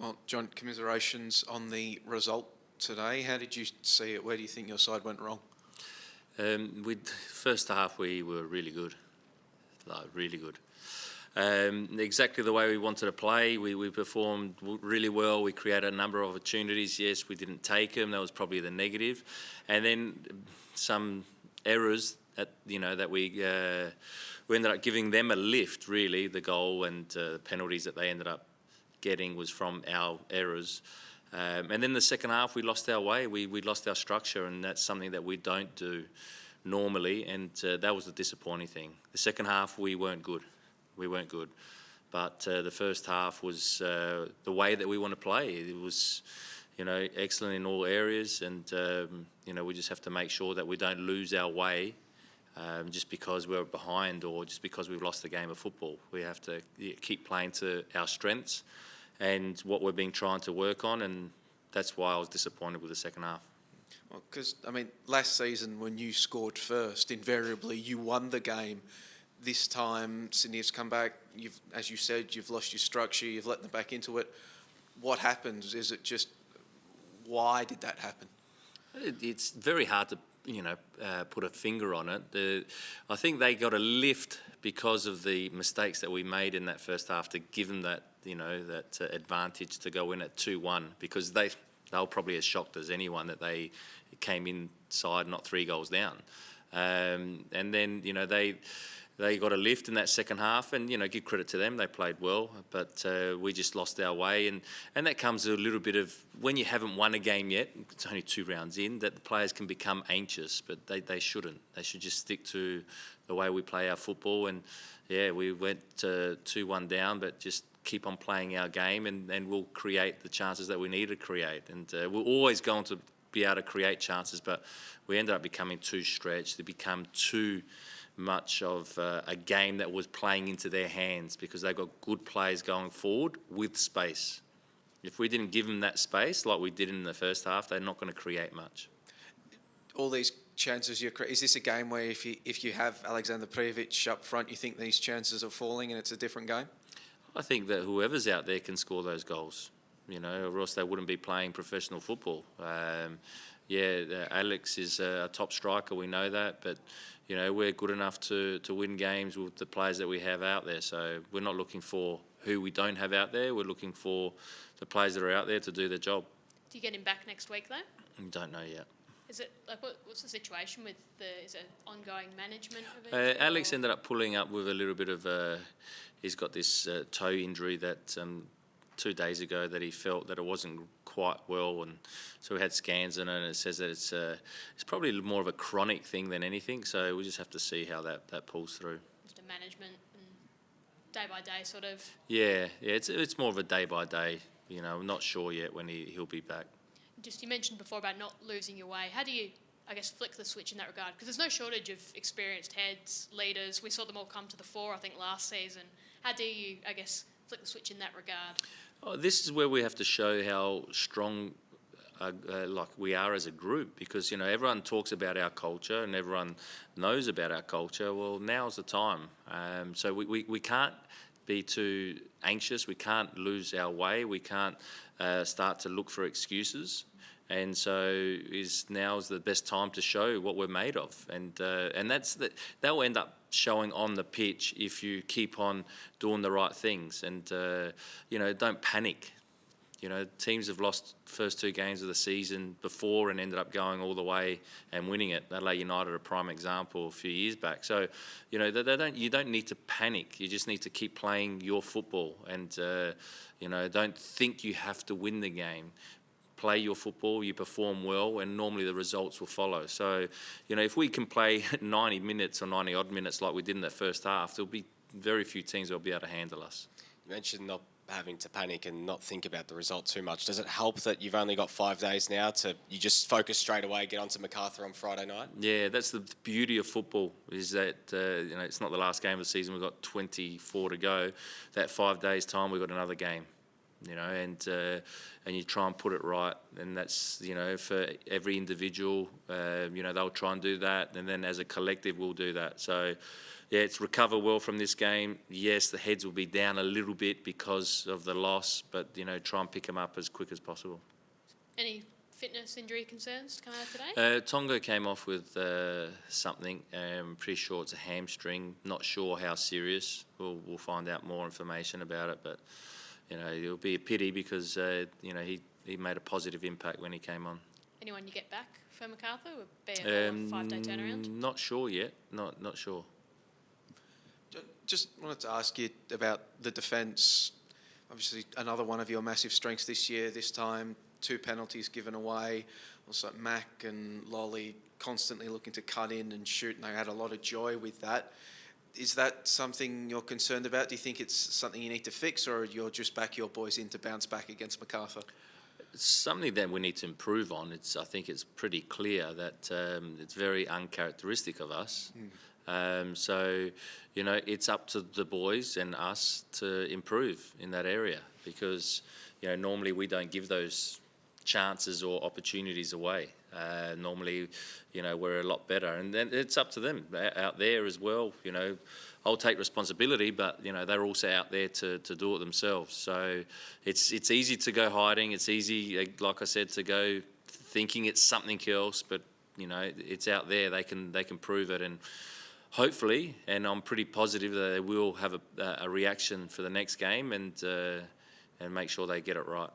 Well, John, commiserations on the result today. How did you see it? Where do you think your side went wrong? First half we were really good, really good. Exactly the way we wanted to play. We performed really well. We created a number of opportunities. Yes, we didn't take them. That was probably the negative. And then some errors that we ended up giving them a lift. Really, the goal and penalties that they ended up getting was from our errors. And then the second half, we lost our way. We lost our structure, and that's something that we don't do normally. And that was the disappointing thing. The second half, we weren't good. But the first half was the way that we want to play. It was, excellent in all areas, and we just have to make sure that we don't lose our way just because we're behind or just because we've lost the game of football. We have to keep playing to our strengths and what we've been trying to work on, and that's why I was disappointed with the second half. Well, because, last season when you scored first, invariably you won the game. This time, Sydney has come back. As you said, you've lost your structure. You've let them back into it. What happens? Is it just why did that happen? It's very hard to put a finger on it. I think they got a lift because of the mistakes that we made in that first half to give them that that advantage to go in at 2-1, because they were probably as shocked as anyone that they came inside not 3 goals down, and then they got a lift in that second half, and give credit to them, they played well, but we just lost our way, and that comes a little bit of when you haven't won a game yet. It's only 2 rounds in, that the players can become anxious, but they shouldn't. They should just stick to the way we play our football, and we went 2-1 down, but just keep on playing our game, and we'll create the chances that we need to create, and we're always going to be able to create chances, but we ended up becoming too stretched. They become too much of a game that was playing into their hands because they've got good players going forward with space. If we didn't give them that space like we did in the first half, they're not going to create much. All these chances is this a game where if you have Alexander Prijovic up front, you think these chances are falling and it's a different game? I think that whoever's out there can score those goals, or else they wouldn't be playing professional football. Alex is a top striker, we know that, but we're good enough to win games with the players that we have out there. So we're not looking for who we don't have out there. We're looking for the players that are out there to do their job. Do you get him back next week, though? Don't know yet. Is it what's the situation with is it ongoing management of it? Alex ended up pulling up with a little bit of he's got this toe injury that 2 days ago that he felt that it wasn't quite well, and so we had scans in it, and it says that it's probably more of a chronic thing than anything. So we just have to see how that pulls through. Just a management and day by day sort of. Yeah. It's more of a day by day. I'm not sure yet when he'll be back. Just you mentioned before about not losing your way. How do you, flick the switch in that regard? Because there's no shortage of experienced heads, leaders. We saw them all come to the fore, I think, last season. How do you, flick the switch in that regard? This is where we have to show how strong we are as a group, because everyone talks about our culture and everyone knows about our culture. Well, now's the time. So we can't be too anxious. We can't lose our way. We can't start to look for excuses. And so now's the best time to show what we're made of, and that will end up showing on the pitch if you keep on doing the right things, and don't panic. Teams have lost first 2 games of the season before and ended up going all the way and winning it. Adelaide United, a prime example, a few years back. So, you don't need to panic. You just need to keep playing your football, and don't think you have to win the game. Play your football, you perform well, and normally the results will follow. So, if we can play 90 minutes or 90 odd minutes like we did in the first half, there'll be very few teams that will be able to handle us. You mentioned not having to panic and not think about the result too much. Does it help that you've only got 5 days now you just focus straight away, get onto MacArthur on Friday night? Yeah, that's the beauty of football, is that it's not the last game of the season. We've got 24 to go. That 5 days time, we've got another game. and you try and put it right, and that's for every individual, they'll try and do that, and then as a collective we'll do that. So yeah, it's recover well from this game. Yes, the heads will be down a little bit because of the loss, but try and pick them up as quick as possible. Any fitness injury concerns coming out today? Tonga came off with something. Pretty sure it's a hamstring. Not sure how serious. We'll find out more information about it, but it'll be a pity because he made a positive impact when he came on. Anyone you get back for MacArthur? Would be a 5-day turnaround? Not sure yet. Not sure. Just wanted to ask you about the defence. Obviously, another one of your massive strengths this year. This time, 2 penalties given away. Also, Mac and Lolly constantly looking to cut in and shoot, and they had a lot of joy with that. Is that something you're concerned about? Do you think it's something you need to fix, or you'll just back your boys in to bounce back against MacArthur? It's something that we need to improve on. I think it's pretty clear that it's very uncharacteristic of us. So, it's up to the boys and us to improve in that area because, normally we don't give those chances or opportunities away. Normally, we're a lot better, and then it's up to them out there as well. I'll take responsibility, but they're also out there to do it themselves. So it's easy to go hiding. It's easy, like I said, to go thinking it's something else, but it's out there. They can prove it, and hopefully, and I'm pretty positive that they will have a reaction for the next game and make sure they get it right.